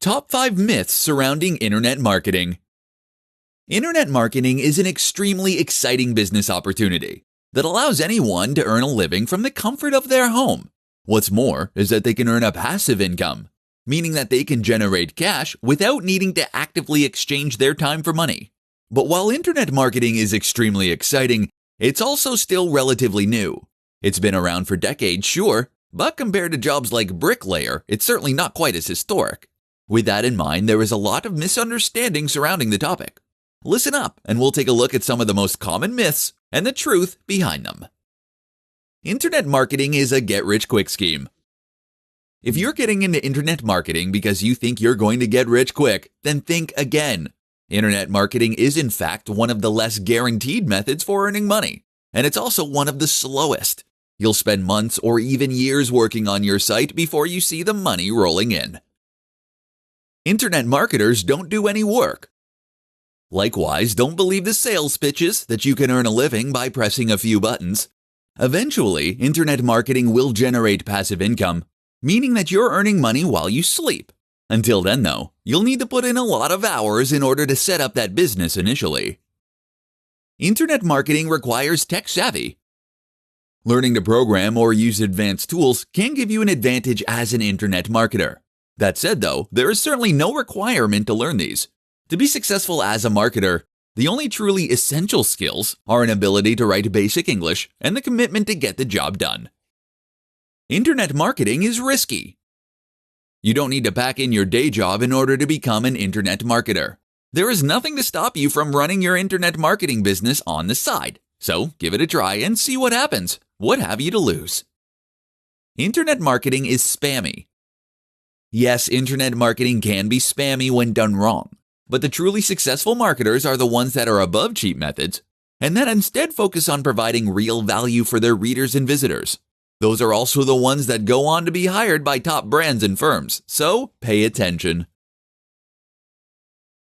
Top 5 Myths Surrounding Internet Marketing. Internet marketing is an extremely exciting business opportunity that allows anyone to earn a living from the comfort of their home. What's more is that they can earn a passive income, meaning that they can generate cash without needing to actively exchange their time for money. But while internet marketing is extremely exciting, it's also still relatively new. It's been around for decades, sure, but compared to jobs like bricklayer, it's certainly not quite as historic. With that in mind, there is a lot of misunderstanding surrounding the topic. Listen up, and we'll take a look at some of the most common myths and the truth behind them. Internet marketing is a get-rich-quick scheme. If you're getting into internet marketing because you think you're going to get rich quick, then think again. Internet marketing is in fact one of the less guaranteed methods for earning money, and it's also one of the slowest. You'll spend months or even years working on your site before you see the money rolling in. Internet marketers don't do any work. Likewise, don't believe the sales pitches that you can earn a living by pressing a few buttons. Eventually, internet marketing will generate passive income, meaning that you're earning money while you sleep. Until then, though, you'll need to put in a lot of hours in order to set up that business initially. Internet marketing requires tech savvy. Learning to program or use advanced tools can give you an advantage as an internet marketer. That said, though, there is certainly no requirement to learn these. To be successful as a marketer, the only truly essential skills are an ability to write basic English and the commitment to get the job done. Internet marketing is risky. You don't need to pack in your day job in order to become an internet marketer. There is nothing to stop you from running your internet marketing business on the side. So give it a try and see what happens. What have you to lose? Internet marketing is spammy. Yes, internet marketing can be spammy when done wrong, but the truly successful marketers are the ones that are above cheap methods and that instead focus on providing real value for their readers and visitors. Those are also the ones that go on to be hired by top brands and firms, so pay attention.